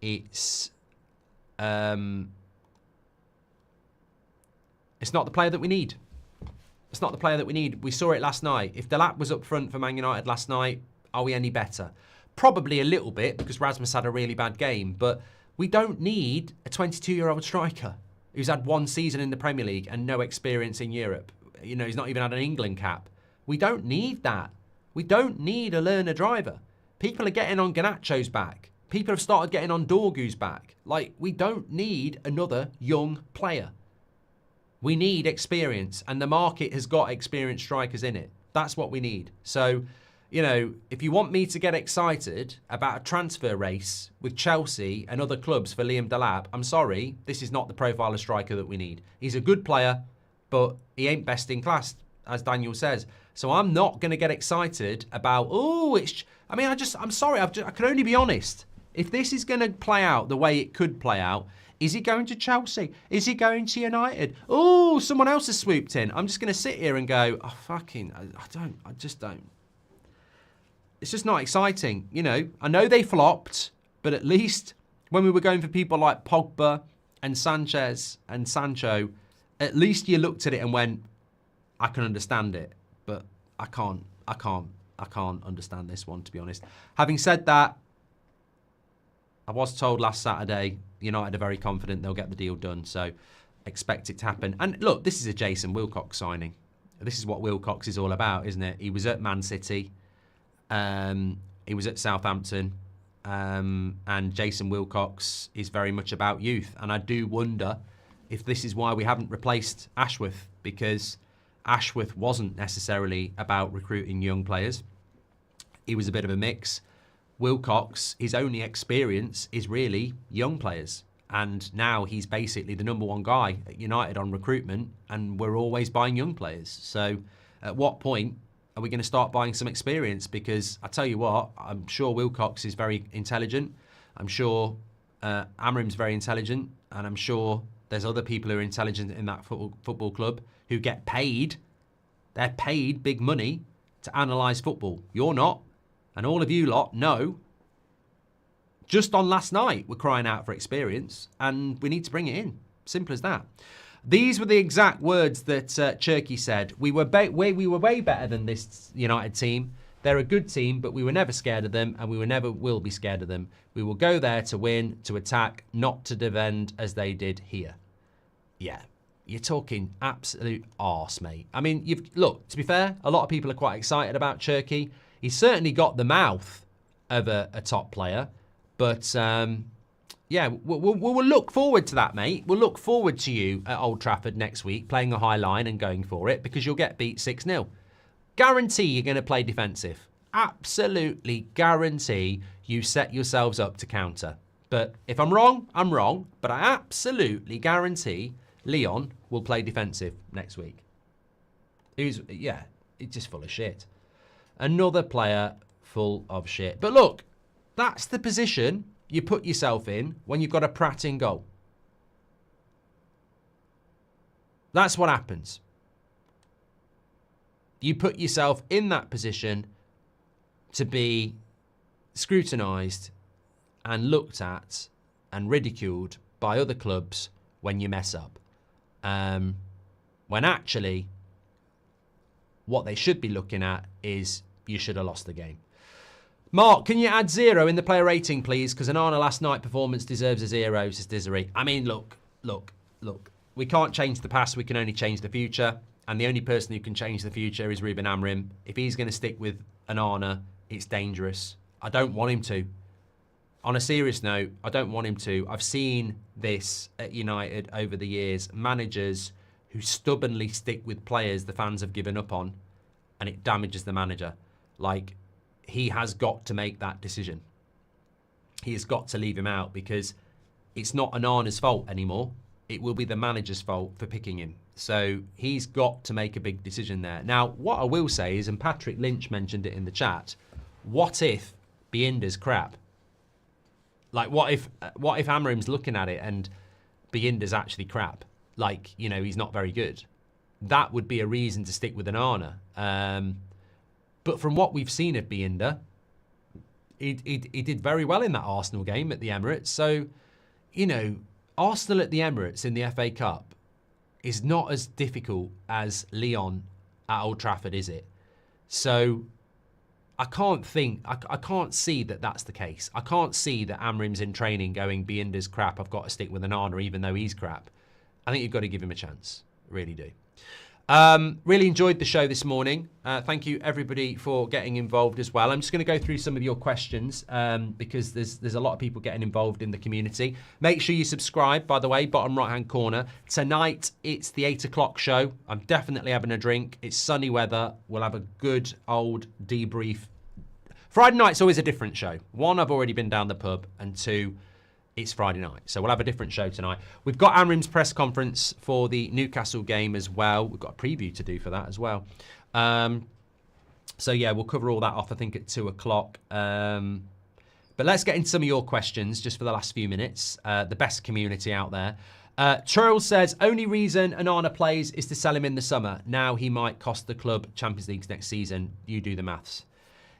it's not the player that we need. It's not the player that we need. We saw it last night. If Delap was up front for Man United last night, are we any better? Probably a little bit, because Rasmus had a really bad game, but we don't need a 22-year-old striker who's had one season in the Premier League and no experience in Europe. He's not even had an England cap. We don't need that. We don't need a learner driver. People are getting on Garnacho's back. People have started getting on Dorgu's back. We don't need another young player. We need experience, and the market has got experienced strikers in it. That's what we need. So, if you want me to get excited about a transfer race with Chelsea and other clubs for Liam Delap, I'm sorry, this is not the profile of striker that we need. He's a good player, but he ain't best in class, as Daniel says. So I'm not going to get excited about, I'm sorry, I can only be honest. If this is going to play out the way it could play out, is he going to Chelsea? Is he going to United? Oh, someone else has swooped in. I'm just going to sit here and go, I just don't. It's just not exciting. I know they flopped, but at least when we were going for people like Pogba and Sanchez and Sancho, at least you looked at it and went, I can understand it, but I can't understand this one, to be honest. Having said that, I was told last Saturday, United are very confident they'll get the deal done, so expect it to happen. And look, this is a Jason Wilcox signing. This is what Wilcox is all about, isn't it? He was at Man City. He was at Southampton. And Jason Wilcox is very much about youth. And I do wonder if this is why we haven't replaced Ashworth, because Ashworth wasn't necessarily about recruiting young players. He was a bit of a mix. Wilcox, his only experience is really young players. And now he's basically the number one guy at United on recruitment, and we're always buying young players. So at what point are we going to start buying some experience? Because I tell you what, I'm sure Wilcox is very intelligent. I'm sure Amorim's very intelligent. And I'm sure there's other people who are intelligent in that football club who get paid. They're paid big money to analyse football. You're not. And all of you lot know. Just on last night, we're crying out for experience, and we need to bring it in. Simple as that. These were the exact words that Cherky said. We were way better than this United team. They're a good team, but we were never scared of them, and we never will be scared of them. We will go there to win, to attack, not to defend as they did here. Yeah, you're talking absolute arse, mate. I mean, look, to be fair, a lot of people are quite excited about Cherki. He's certainly got the mouth of a top player. But, yeah, we'll look forward to that, mate. We'll look forward to you at Old Trafford next week, playing a high line and going for it, because you'll get beat 6-0. Guarantee you're going to play defensive. Absolutely guarantee you set yourselves up to counter. But if I'm wrong, I'm wrong. But I absolutely guarantee Leon will play defensive next week. It's just full of shit. Another player full of shit. But look, that's the position you put yourself in when you've got a Pratt in goal. That's what happens. You put yourself in that position to be scrutinised and looked at and ridiculed by other clubs when you mess up. When actually, what they should be looking at is you should have lost the game. Mark, can you add 0 in the player rating, please? Because Onana last night performance deserves a 0, says Desiree. I mean, look. We can't change the past. We can only change the future. And the only person who can change the future is Ruben Amorim. If he's going to stick with Onana, it's dangerous. I don't want him to. On a serious note, I don't want him to. I've seen this at United over the years. Managers who stubbornly stick with players the fans have given up on, and it damages the manager. Like, he has got to make that decision. He has got to leave him out, because it's not Onana's fault anymore. It will be the manager's fault for picking him. So he's got to make a big decision there. Now, what I will say is, and Patrick Lynch mentioned it in the chat, what if Bienda's crap? Like, what if Amorim's looking at it and Bienda's actually crap? Like, you know, he's not very good. That would be a reason to stick with Onana. But from what we've seen of Bienda, he did very well in that Arsenal game at the Emirates. So, you know, Arsenal at the Emirates in the FA Cup is not as difficult as Lyon at Old Trafford, is it? So I can't see that that's the case. I can't see that Amorim's in training going, Bienda's crap, I've got to stick with Onana even though he's crap. I think you've got to give him a chance. Really do. Really enjoyed the show this morning. Thank you everybody for getting involved as well. I'm just going to go through some of your questions because there's a lot of people getting involved in the community. Make sure you subscribe, by the way, bottom right hand corner. Tonight it's the 8 o'clock show. I'm definitely having a drink. It's sunny weather. We'll have a good old debrief. Friday night's always a different show. 1, I've already been down the pub, and 2, it's Friday night. So we'll have a different show tonight. We've got Amorim's press conference for the Newcastle game as well. We've got a preview to do for that as well. So yeah, we'll cover all that off, I think, at 2 o'clock. But let's get into some of your questions just for the last few minutes. The best community out there. Charles says, only reason Onana plays is to sell him in the summer. Now he might cost the club Champions League next season. You do the maths.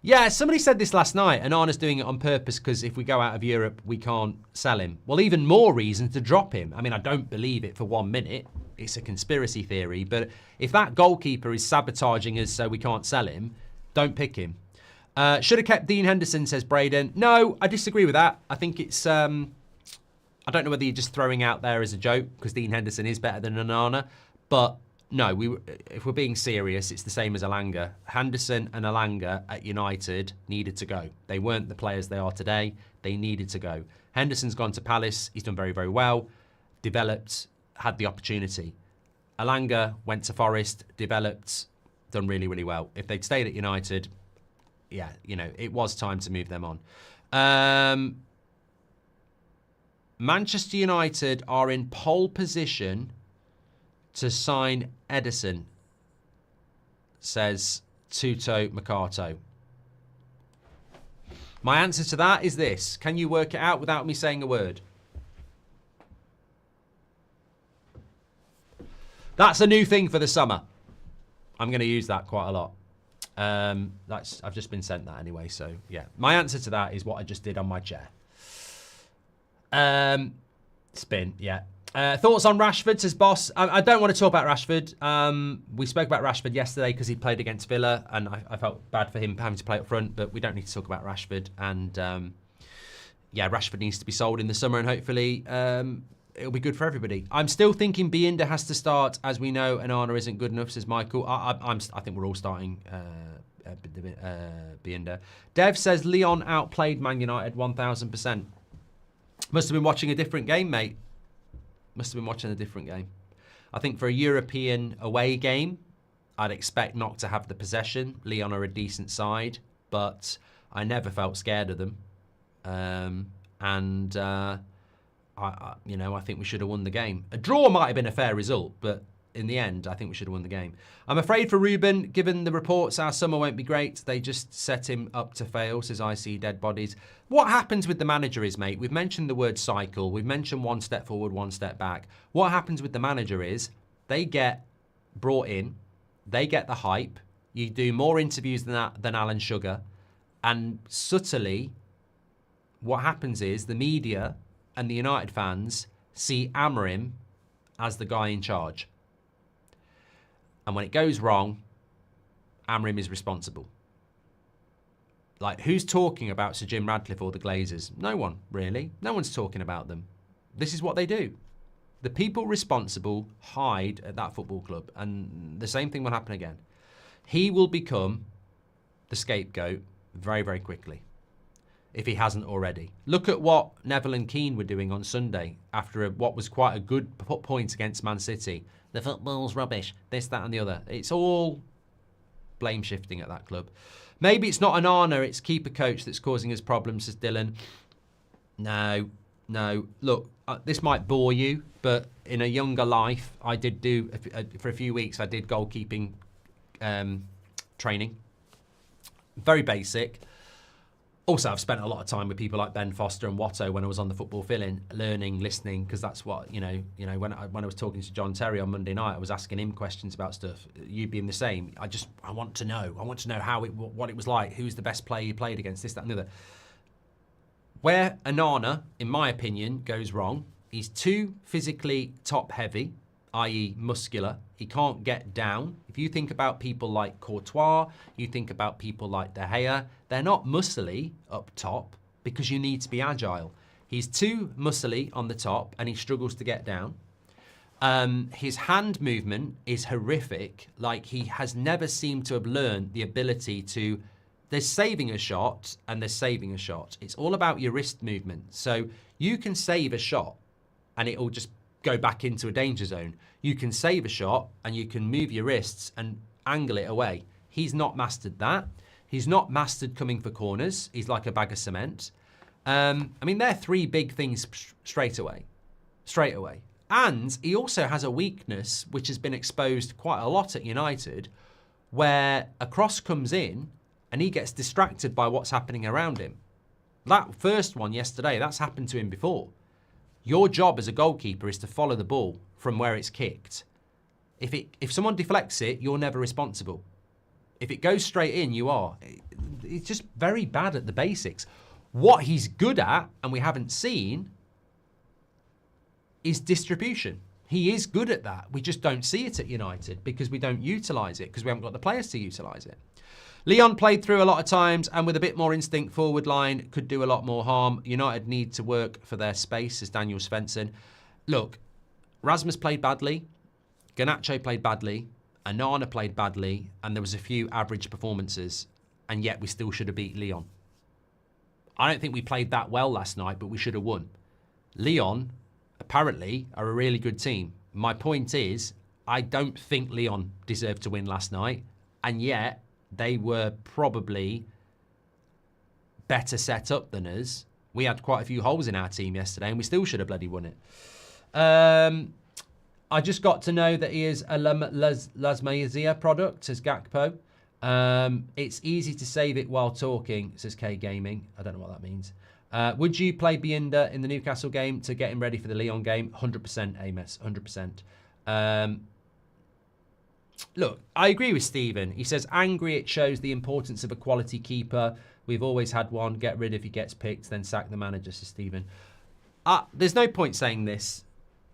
Yeah, somebody said this last night. Onana's doing it on purpose because if we go out of Europe, we can't sell him. Well, even more reason to drop him. I mean, I don't believe it for 1 minute. It's a conspiracy theory. But if that goalkeeper is sabotaging us so we can't sell him, don't pick him. Should have kept Dean Henderson, says Braden. No, I disagree with that. I think it's... I don't know whether you're just throwing out there as a joke because Dean Henderson is better than Onana. But... no, if we're being serious, it's the same as Elanga. Henderson and Elanga at United needed to go. They weren't the players they are today. They needed to go. Henderson's gone to Palace. He's done very, very well. Developed, had the opportunity. Elanga went to Forest, developed, done really, really well. If they'd stayed at United, yeah, you know, it was time to move them on. Manchester United are in pole position to sign Edison, says Tuto Mercato. My answer to that is this. Can you work it out without me saying a word? That's a new thing for the summer. I'm going to use that quite a lot. I've just been sent that anyway, so yeah. My answer to that is what I just did on my chair. Spin, yeah. Thoughts on Rashford, says Boss. I don't want to talk about Rashford. We spoke about Rashford yesterday because he played against Villa, and I felt bad for him having to play up front, but we don't need to talk about Rashford. And yeah, Rashford needs to be sold in the summer, and hopefully it'll be good for everybody. I'm still thinking Binder has to start. As we know, Onana isn't good enough, says Michael. I think we're all starting Binder. Dev says Leon outplayed Man United 1,000%. Must have been watching a different game, mate. Must have been watching a different game. I think for a European away game, I'd expect not to have the possession. Leon are a decent side, but I never felt scared of them. I think we should have won the game. A draw might have been a fair result, but in the end, I think we should have won the game. I'm afraid for Ruben, given the reports, our summer won't be great. They just set him up to fail, says I see dead bodies. What happens with the manager is, mate, we've mentioned the word cycle. We've mentioned one step forward, one step back. What happens with the manager is they get brought in, they get the hype. You do more interviews than Alan Sugar. And subtly, what happens is the media and the United fans see Amorim as the guy in charge. And when it goes wrong, Amorim is responsible. Like, who's talking about Sir Jim Radcliffe or the Glazers? No one, really. No one's talking about them. This is what they do. The people responsible hide at that football club. And the same thing will happen again. He will become the scapegoat very, very quickly, if he hasn't already. Look at what Neville and Keane were doing on Sunday after what was quite a good point against Man City. The football's rubbish, this, that and the other. It's all blame shifting at that club. Maybe it's not Onana, it's keeper coach that's causing us problems, says Dylan. No. Look, this might bore you, but in a younger life, I did do, for a few weeks, I did goalkeeping training. Very basic. Also, I've spent a lot of time with people like Ben Foster and Watto when I was on the football fill-in, learning, listening, because that's what, when I was talking to John Terry on Monday night, I was asking him questions about stuff. You being the same, I want to know. I want to know what it was like, who's the best player you played against, this, that and the other. Where Onana, in my opinion, goes wrong, he's too physically top-heavy, i.e. muscular. He can't get down. If you think about people like Courtois, you think about people like De Gea, they're not muscly up top because you need to be agile. He's too muscly on the top and he struggles to get down. His hand movement is horrific. Like, he has never seemed to have learned the ability to... There's saving a shot and there's saving a shot. It's all about your wrist movement. So you can save a shot and it'll just go back into a danger zone. You can save a shot and you can move your wrists and angle it away. He's not mastered that. He's not mastered coming for corners. He's like a bag of cement. They're three big things straight away. And he also has a weakness, which has been exposed quite a lot at United, where a cross comes in and he gets distracted by what's happening around him. That first one yesterday, that's happened to him before. Your job as a goalkeeper is to follow the ball from where it's kicked. If someone deflects it, you're never responsible. If it goes straight in, you are. It's just very bad at the basics. What he's good at, and we haven't seen, is distribution. He is good at that. We just don't see it at United because we don't utilise it, because we haven't got the players to utilise it. Leon played through a lot of times and with a bit more instinct, forward line could do a lot more harm. United need to work for their space, says Daniel Svensson. Look, Rasmus played badly, Garnacho played badly, Onana played badly, and there was a few average performances, and yet we still should have beat Leon. I don't think we played that well last night, but we should have won. Leon, apparently, are a really good team. My point is, I don't think Leon deserved to win last night, and yet they were probably better set up than us. We had quite a few holes in our team yesterday, and we still should have bloody won it. I just got to know that he is a Lasmazia product, says Gakpo. It's easy to save it while talking, says K Gaming. I don't know what that means. Would you play Binder in the Newcastle game to get him ready for the Leon game? 100%, Amos, 100%. Look, I agree with Stephen. He says, angry, it shows the importance of a quality keeper. We've always had one. Get rid if he gets picked, then sack the manager, says Stephen. There's no point saying this,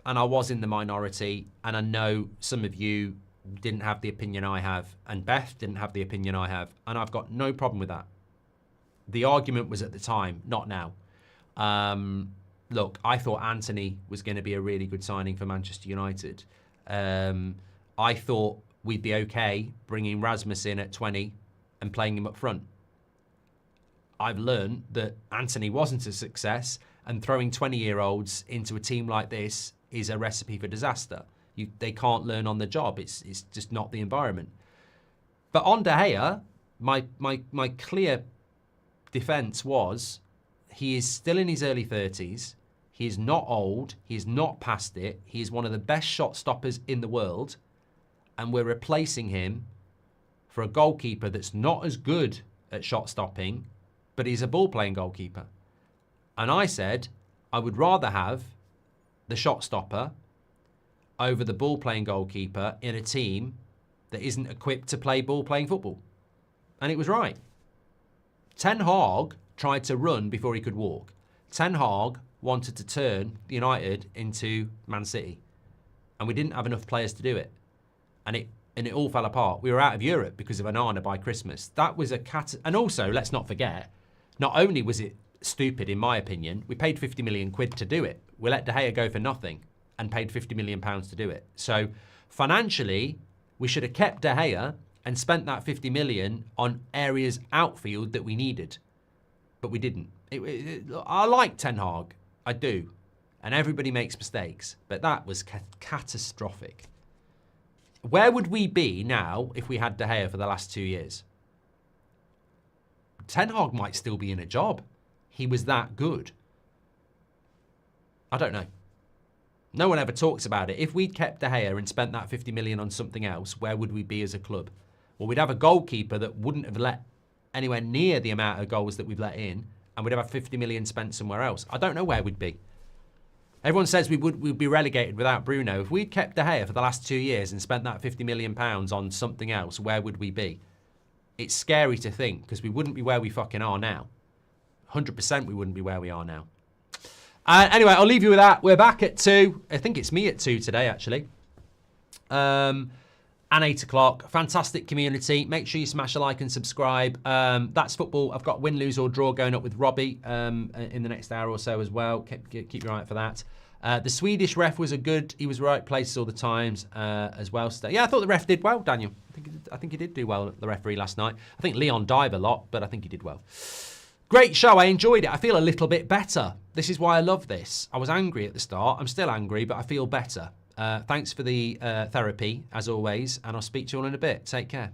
and I was in the minority, and I know some of you didn't have the opinion I have, and Beth didn't have the opinion I have, and I've got no problem with that. The argument was at the time, not now. look, I thought Anthony was going to be a really good signing for Manchester United. I thought we'd be okay bringing Rasmus in at 20 and playing him up front. I've learned that Anthony wasn't a success, and throwing 20-year-olds into a team like this is a recipe for disaster. They can't learn on the job. It's just not the environment. But on De Gea, my clear defence was he is still in his early 30s. He is not old. He is not past it. He is one of the best shot stoppers in the world. And we're replacing him for a goalkeeper that's not as good at shot stopping, but he's a ball-playing goalkeeper. And I said I would rather have the shot stopper over the ball-playing goalkeeper in a team that isn't equipped to play ball-playing football. And it was right. Ten Hag tried to run before he could walk. Ten Hag wanted to turn United into Man City. And we didn't have enough players to do it. And it all fell apart. We were out of Europe because of Onana by Christmas. That was a and also, let's not forget, not only was it stupid, in my opinion, we paid 50 million quid to do it. We let De Gea go for nothing and paid 50 million pounds to do it. So financially, we should have kept De Gea and spent that 50 million on areas outfield that we needed. But we didn't. I like Ten Hag. I do. And everybody makes mistakes. But that was catastrophic. Where would we be now if we had De Gea for the last 2 years? Ten Hag might still be in a job. He was that good. I don't know. No one ever talks about it. If we'd kept De Gea and spent that 50 million on something else, where would we be as a club? Well, we'd have a goalkeeper that wouldn't have let anywhere near the amount of goals that we've let in, and we'd have 50 million spent somewhere else. I don't know where we'd be. Everyone says we'd be relegated without Bruno. If we'd kept De Gea for the last 2 years and spent that 50 million pounds on something else, where would we be? It's scary to think, because we wouldn't be where we fucking are now. 100% we wouldn't be where we are now. Anyway, I'll leave you with that. We're back at 2. I think it's me at 2 today, actually. And 8 o'clock. Fantastic community. Make sure you smash a like and subscribe. That's football. I've got win, lose or draw going up with Robbie in the next hour or so as well. Keep your eye out for that. The Swedish ref was he was right places all the times as well. So, yeah, I thought the ref did well, Daniel. I think he did do well, the referee last night. I think Leon dived a lot, but I think he did well. Great show. I enjoyed it. I feel a little bit better. This is why I love this. I was angry at the start. I'm still angry, but I feel better. Thanks for the therapy, as always, and I'll speak to you all in a bit. Take care.